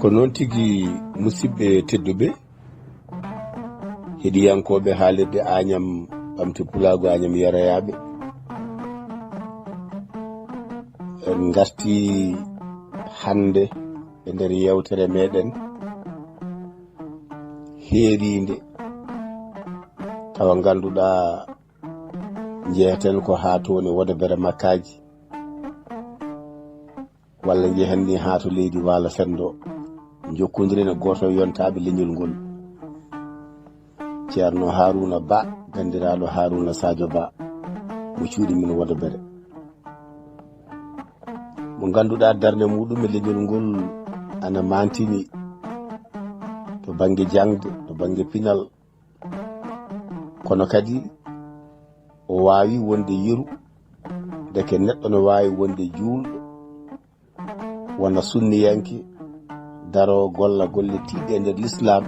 ko noon tigi musidɓe tedduɓe heɗiyankoɓe haalirde Agnam ɓamti pulago Agnam yarayaɓe, en garti hande e nder yewtere meɗen heeride tawa ganduɗa jeeten ko ha toni woda bere makkaji walla jeehanni ha to leydi Waalo Fendo jokkodirene goto yontaɓe leñol ngol ceerno Haruna Ba gandiraɗo Haruna Sadio Ba mo cuuɗi min woda bere mo ganduɗa darde muɗum e leñol ngol ana mantini to banggue jangde to banggue pinal kono kadi o wawi wonde yeru deke neɗɗo no wawi wonde juulɗo wona sunniyanke daro golla golle tiiɗe nder l'islam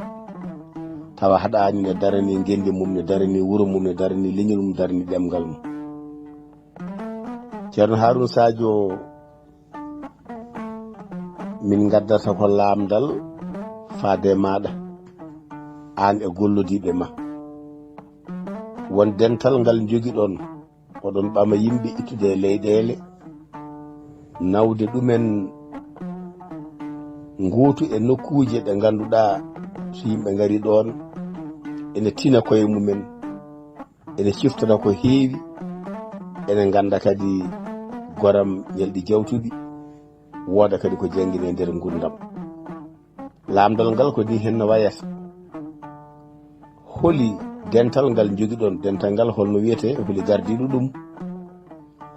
tawa haɗani ne darani gendi mum ne darani wuro mum ne darani leñol mum darani ɗemgal mum. ceerno Haruna Sadio min gaddata ko lamdal faade maɗa an e gollodiɓe ma won dental ngal jogiɗon oɗon ɓama yimɓe ittude e leyɗele nawde ɗumen nguutu e nokkuje ɗe ganduɗa so yimɓe gari ɗon ene tina koye mumen ene ciftata ko heewi ene ganda kadi goram ñalɗi jawtuɗi wooda kadi ko jangguine nder gurdam. Lamdal ngal ko ni hen no wayata holi dental ngal jogiɗon dental ngal holno wiyete holi gardiɗo ɗum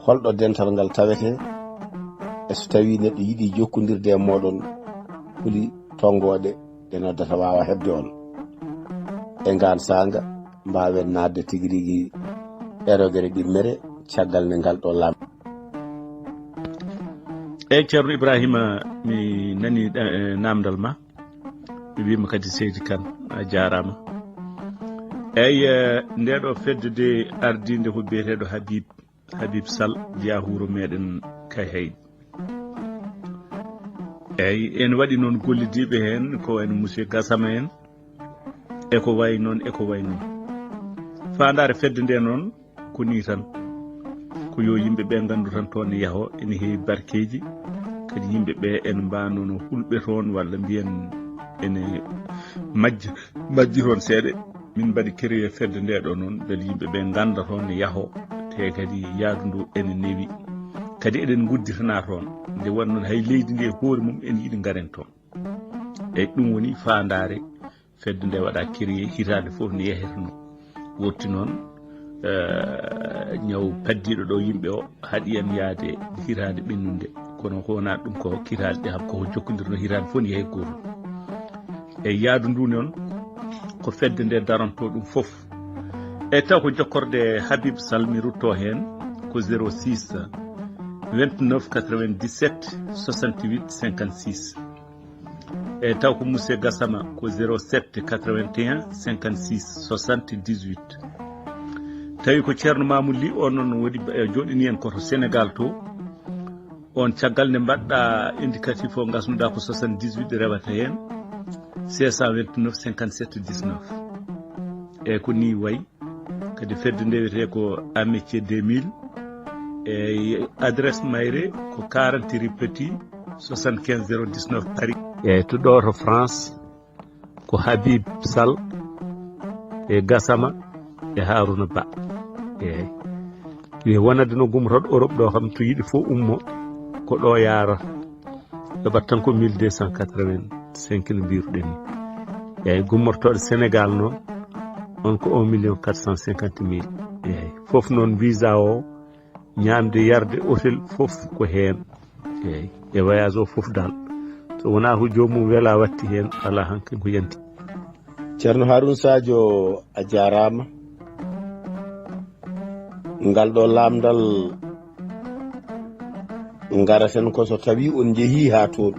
holɗo dental ngal tawete e so tawi neɗɗo yiiɗi jokkodirde e moɗon holi tongoɗe ɗe noddata wawa hebde on e ngan sanga mbawen nadde tigui rigui erogere ɗimmere caggal nde ngal ɗo lam. eyyi ceerno Ibrahima mi nani namdal ma mi wima kadi seydi Kane a jarama. eyyi ndeɗo fedde ardinde ko biyeteɗo Habib Sall jeeya wuuro meɗen Kayhayde. eyyi en waɗi noon gollidiɓe hen ko wayno monsieur Gassama en eko way noon fandare fedde nde noon ko ni tan ko yo yimɓeɓe gandu tan toon yaaho ene heewi barkeji kadi yimɓeɓe en mbanono hulɓe toon walla mbiyen ene majji toon seeɗa min mbaɗi créé fedde nde ɗo noon beele yimɓeɓe ganda toon yaaho te kadi yaadu ndu ene newi kadi eɗen gudditana toon nde won noon hay leydi ndi hoore mum en yiiɗi garen toon eyyi ɗum woni fandare fedde nde waɗa créé hitande foof ne yehetono wotti noon ñaw paddiɗo ɗo yimɓe o haaɗi en yaade hitande ɓennude kono ko wona ɗum ko hitande ɗe ham koko jokkodirno hitande fof ne yeehe goto eyyi yaadu ndu noon ko fedde nde daranto ɗum foof e taw ko jokkorde Habib Sall mi rutto hen ko 06 29 97 68 56 e taw ko monsieur Gassama ko 07 81 56 78 tawi ko ceerno Mamoudou Ly on noon waɗi joɗini en koto Sénégal to on caggal nde mbaɗɗa indicatif o gasnuɗa ko 78 rewata hen 629 57 19 e ko ni wayi kadi fedde nde wiyete ko amitié 2000 e adresse mayre ko 40 rue Petit 75 019 Paris. e to ɗo to France ko Habib Sall e Gassama e Haruna Ba. eyyi wonade no gummotoɗo Europe ɗo kam to yiiɗi fof ummo ko ɗo yaara ɗoɓat tan ko 1285 no mbiruɗen ni. eyyi gummortoɗo Sénégal noon on ko 1 450 000. eyyi foof noon visa o ñamde yarde hôtel foof ko hen. eyyi e voyage o foof dal so wona ko jomum weela watti hen ala hanke ko yanti. ceerno Haruna Sadio a jarama. ngal ɗo lamdal garaten ko so tawi on jeehi ha toon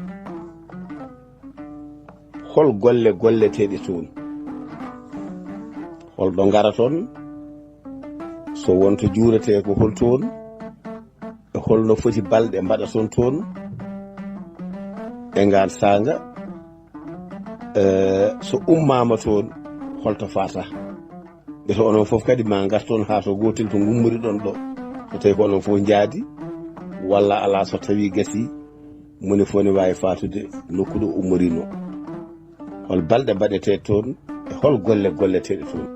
hol golle golleteɗe toon holɗo garaton so wonto juurete ko hol toon holno foti balɗe mbaɗaton toon e ngal sanga so ummama toon holto fata ɓe to onon fof kadi ma garton ha to gotel to gummori ɗon ɗo so tawi ko onon fof jaadi walla ala so tawi gasi moni fof ne wawi fatude nokku ɗo ummorino hol balɗe mbaɗete toon e hol golle golleteɗe toon.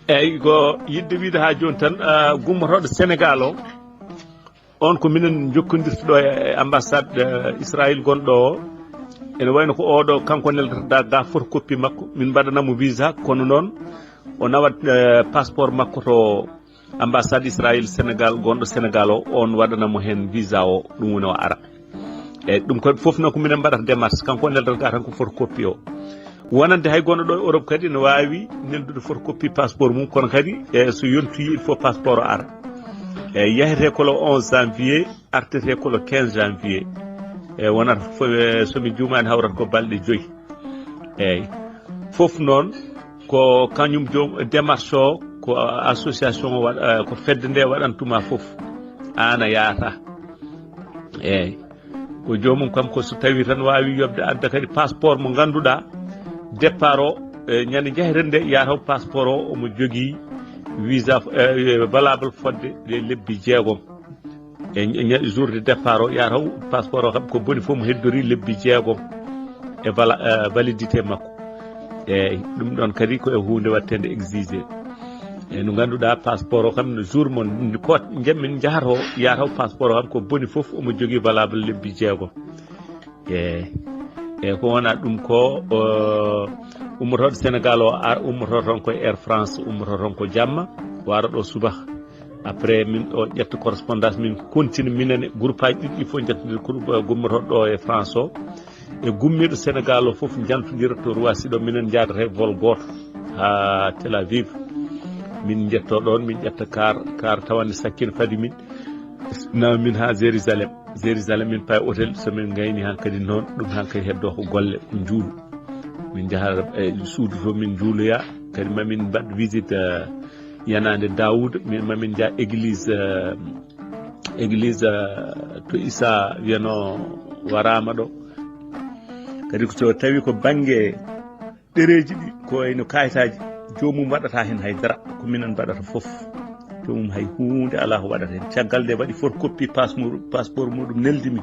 eyyi ko yidde wiide ha joni tan gummotoɗo Sénégal o on ko minen jokkodirtuɗo e ambassade Israël gonɗo o ene wayno ko oɗo kanko neltotoɗa ga photocopie makko min mbaɗanamo visa kono noon o nawat passeport makko to ambassade Israël Sénégal gonɗo Sénégal o on waɗanamo hen visa o ɗum woni o ara eyyi ɗum kadi foof noon ko minen mbaɗata démarche kanko neltotoga tan ko photocopie o wonande hay gonɗo ɗo e Europe kadi ne wawi neldude photocopie passeport mum kono kadi so yontoyi il faut passeport o ara eyyi yahete ko le 11 janvier artete ko le 15 janvier eyyi wonata somi jumani hawrata ko balɗe 5 eyyi foof noon ko kañum joom démarche o ko association o waɗa ko fedde nde waɗantuma foof an a yaata eyyi ko jomum kam ko so tawi tan wawi yobde adda kadi passeport mo ganduɗa départ o ñande jaheten nde yataw passeport o omo jogui visa valable fodde lebbi 6 e jour de départ o yataw passeport o kam ko boni fof mo heddori lebbi 6 e validité makko eyyi ɗum ɗon kadi ko e hunde wattede exigé eyyi no ganduɗa passeport o kam no jour mo ko jammin jahato yataw passeport o kam ko boni fof omo jogui valable lebbi 6 eyyi ko wona ɗum ko ummotoɗo Sénégal o ummoto toon ko Air France ummoto toon ko jamma wara ɗo suba après min ɗo ƴetta correspondance min continue minen groupe aji ɗiɗi fof jettodir gummotoɗo ɗo e France o e gummiɗo Sénégal o foof jantodira to Roissy ɗo minen jadata vol goto ha Tel Aviv min jetto ɗon min ƴetta car tawande sakkine fadi min min ha Jérusalem min paye hôtel somin gayni han kadi noon ɗum han kadi heddo ko golle ko juulu min jaha suudu to min juuloya kadi mamin mbaɗ visite yanande Daoud mamin jaa église to Issa wiyano warama ɗo kadi so tawi ko banggue ɗereji ɗi ko wayno kayitaji jomum waɗata hen haydara ko minen mbaɗata foof jomum hay hunde ala ko waɗata hen caggal nde waɗi photocopie passeport muɗum neldimi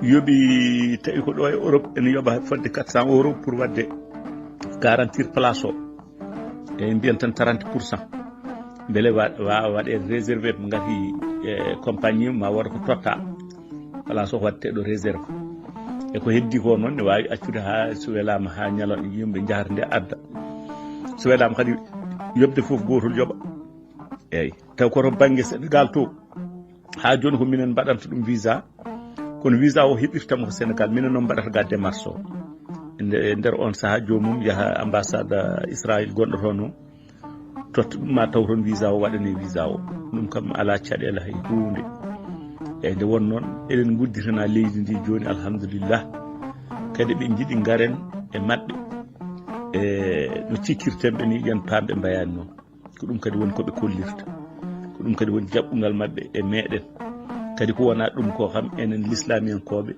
yooɓi tawi ko ɗo e Europe ene yooɓa fodde 400 € pour wadde garantir place o e mbiyan tan 30% beele wawa waɗe réservé mo gati compagnie ma waɗa ko totta place o ko watte ɗo réserve e ko heddi ko noon ne wawi accude ha so welama ha ñalo yimɓe jahata nde adda so welama kadi yobde foof gotol yooɓa eyyi taw koto banggue Sénégal to ha joni ko minen mbaɗanta ɗum visa kono visa o heɓirtamo ko Sénégal minen noon mbaɗata ga démarche o e nder on saaha jomum yaaha ambassade Israël gonɗo toon o totta ɗum ma taw toon visa o waɗane visa o ɗum kam ala caɗele hay hunde eyyi nde won noon eɗen gudditana leydi ndi joni alhamdulillah kadi ɓe jiiɗi garen e maɓɓe e no cikkirtenɓe ni yen pamɓe mbayani noon ko ɗum kadi woni koɓe kollirta ko ɗum kadi woni jaɓɓugal maɓɓe e meɗen kadi ko wona ɗum ko kam enen l'islamiyankoɓe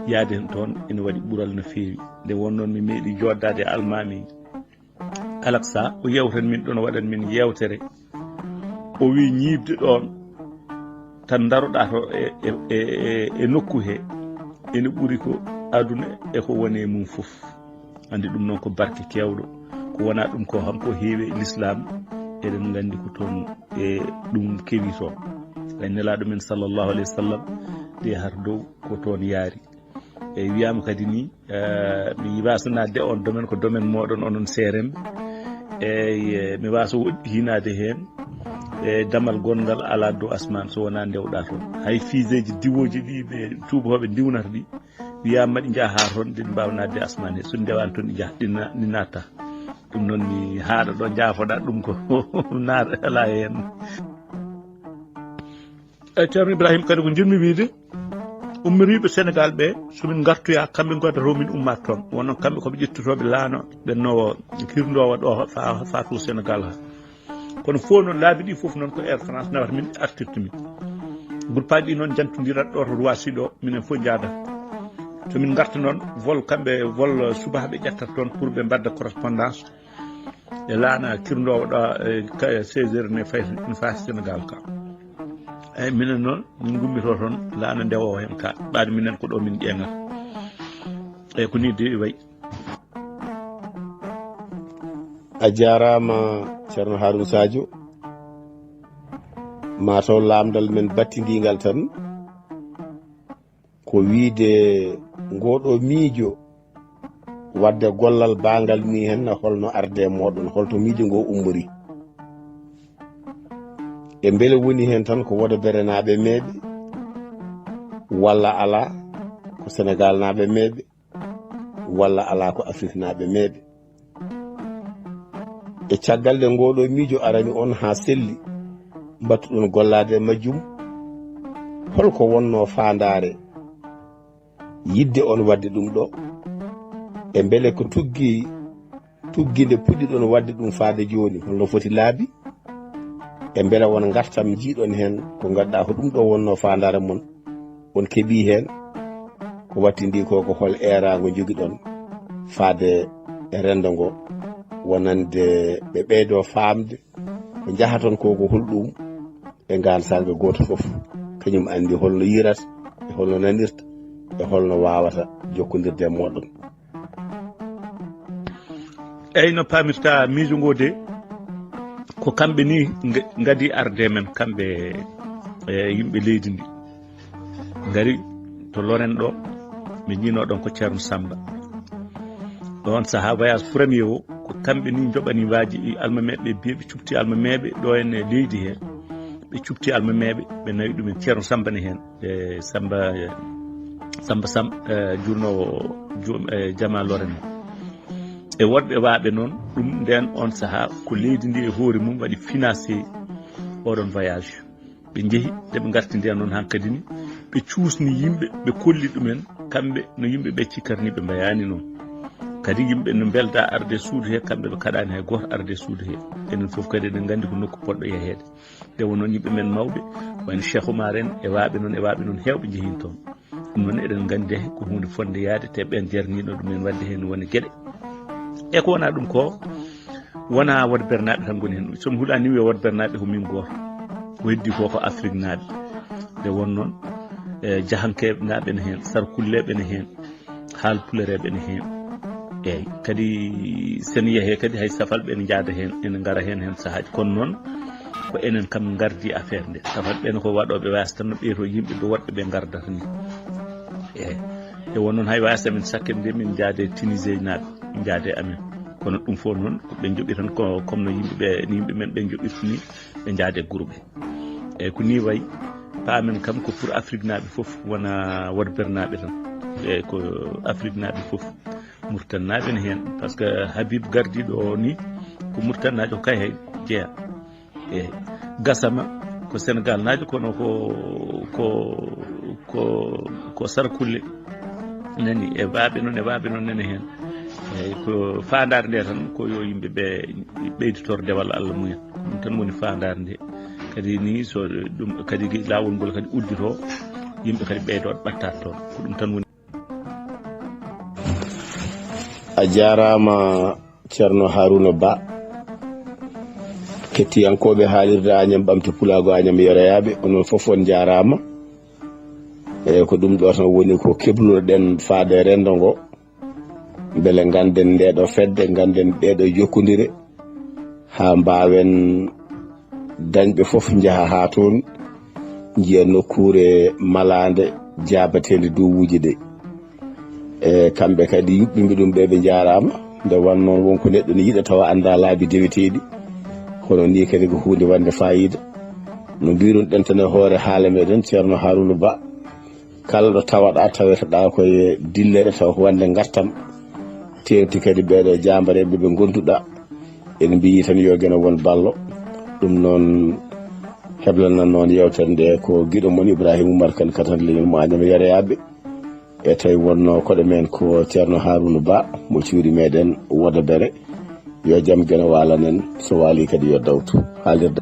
yaade hen toon ene waɗi ɓuural no feewi nde won noon mi meeɗi joddade e almami Alaksa o yewtan min ɗon o waɗan min yewtere o wi ñiibde ɗon tan daroɗa to e nokku he ene ɓuuri ko aduna e ko woni e mum fof andi ɗum noon ko barke kewɗo ko wona ɗum ko ham ko heewi e l'islam eɗen gandi ko toon e ɗum kewi toon ay nelaɗo men sallllahu alayhi wa sallam de har dow ko toon yaari e wiyama kadi ni mi wasanade on domaine ko domaine moɗon onon seremɓe eyyi mi wasa hinade hen e damal gongal ala dow asman so wona ndewɗa toon hay fiseji diwoji ɗi ɓe tubakoɓe diwnata ɗi wiyama ɗi jaaha toon ɗin mbawa nadde asman he so ndewani toon ɗi jaaha ɗi natta ɗum noon mi haaɗa ɗo jaafoɗa ɗum ko naata ala hen ceerno Ibrahima kadi ko jirmi wiide ummoriɓe Sénégal ɓe somin gartoya kamɓe goddata min ummat toon wonno kamɓe koɓe ƴettutoɓe laano ɓennowo kirdowo ɗo fa to Sénégal ha kono fof noon laabi ɗi foof noon ko Air France nawata min artirta min groupe aji ɗi noon jantodirat ɗo to Roissy ɗo minen fof jadata to min garta noon vol kamɓe vol subahaɓe ƴettat toon pour ɓe mbadda correspondance e laana kirndowo ɗo 16 heures ne fayi ina faati Sénégal ka eyyi minen noon min gummito toon laana ndewowo hen ka ɓaade minen ko ɗo min ƴeŋata eyyi ko ni de wayi. a jarama ceerno Harouna Sadio mataw lamdal men battidigal tan ko wiide ngoɗo miijo wadde gollal bangal ni hen holno arde moɗon holto miijo ngo ummori e beele woni hen tan ko woda berenaɓe meeɓe walla ala ko Sénégal naɓe meeɓe walla ala ko Afrique naɓe meeɓe e caggal nde ngoɗo miijo arani on ha selli battuɗon gollade e majjum holko wonno fandare yidde on wadde ɗum ɗo e beele ko tuggide puɗɗiɗon wadde ɗum faade joni holno foti laabi e beele won gartam jiiɗon hen ko ganduɗa ko ɗum ɗo wonno fandare mon on keeɓi hen ko wattidi ko hol erago joguiɗon faade e rendo ngo wonande ɓe ɓeydo famde ɓe jahaton koko hulɗum e gansaga goto foof kañum andi holno yirata e holno nanirta e holno wawata jokkodirde e moɗon. eyyi no pamirta miijo ngo de ko kamɓe ni gadi arde men kamɓe yimɓe leydi ndi gari to Loren ɗo mi ñinoɗon ko Ceerno Samba ɗon saaha voyage premier o ko kamɓe ni joɓani waji almameɓe biye ɓe cupti almameɓe ɗo en leydi he ɓe cupti almameɓe ɓe nawi ɗumen Ceerno Samba ne hen e Samba jurnowo jama Loren o e wodɓe waɓe noon ɗum nden on saaha ko leydi ndi e hoore mum waɗi financé oɗon voyage ɓe jeehi deɓe garti nden noon hankkadi ni ɓe cuusni yimɓe ɓe kolli ɗumen kamɓe no yimɓe ɓe cikkarni ɓe mbayani noon kadi yimɓe no belda arde suudu he kamɓe ɓe kaɗani hay goto arde suudu he enen foof kadi eɗen gandi ko nokku poɗɗo yehede nde won noon yimɓe men mawɓe wayno Cheikh Oumar en e waɓe noon hewɓe jeehin toon ɗum noon eɗen gandi ko hunde fonde yaade te ɓen jarnino ɗumen wadde hen woni gueɗe e ko wona ɗum ko wona wod bernaɓe tan goni hen somi huuɗani wiya wod bernaɓe ko min goto ko heddi ko ko Afrique naaɓe nde won noon jahankeɓe naɓe ne hen sarkulleɓe ne hen haalpulereɓe ne hen eyyi kadi sen yeehe kadi hay safalɓe ne jaada hen ene gara hen saahaji kono noon ko enen kam gardi affaire nde safalɓe ko waɗoɓe wasa tan no ɓeeto yimɓe ɓe woɗɓe ɓe gardata ni eyyi e won noon hay wasa min sakke nde min jaade Tunisie naɓe min jaade amen kono ɗum fof noon ɓe joɓi tan ko comme no yimɓe men ɓe joɓirta ni ɓe jaade groupe eyyi ko ni wayi paamen kam ko pour Afrique naɓe foof wona wod bernaɓe tan eyyi ko Afrique naɓe foof Mauritanie ne hen par ce que Habib gardiɗo ni ko Mauritanie najo kay hay jeeya eyyi Gassama ko Sénégal najo kono ko Sarkulle nani e waɓe noon nani hen eyyi ko fandare nde tan ko yo yimɓe ɓe ɓeyditorde dewal Allah mumen ɗum tan woni fandare nde kadi ni so ɗum kadi lawol ngol kadi uddito yimɓe kadi ɓeydoɗo ɓattat toon ko ɗum tan woni. a jarama Ceerno Harouna Ba kettiyankoɓe haalirde Agname ɓamta pulago Agname yoroyaɓe onon foof on jarama e ko ɗum ɗo tan woni ko keblunoɗen faade rendo ngo beele ganden ndeɗo fedde ganden ɗeɗo jokkodire ha mbawen dañɓe foof jaaha ha toon jiya nokkure malade jabatede dowuji ɗe e kamɓe kadi yuɓɓiɓe ɗum ɓe jarama nde wannoon wonko neɗɗo ne yiɗa tawa anda laabi deweteɗi kono ni kadi ko hunde wande fayida no mbiruno ɗen tan e hoore haala meɗen Ceerno Harouna Ba kala ɗo tawaɗa taweteɗa koye dillere taw ko wande gartam tengti kadi ɓeɗo jambareɓe ɓe gonduɗa en mbiyi tan yo guena won ballo ɗum noon heblanan noon yewtere nde ko guiɗo moon Ibrahima Oumar Kane katan leñol mo Agname yoroyaɓe e tawi wonno koɗo men ko Ceerno Harouna Ba mo cuuri meɗen Woda Bere yo jaam guena walanen so waali kadi yo dawtu haalirde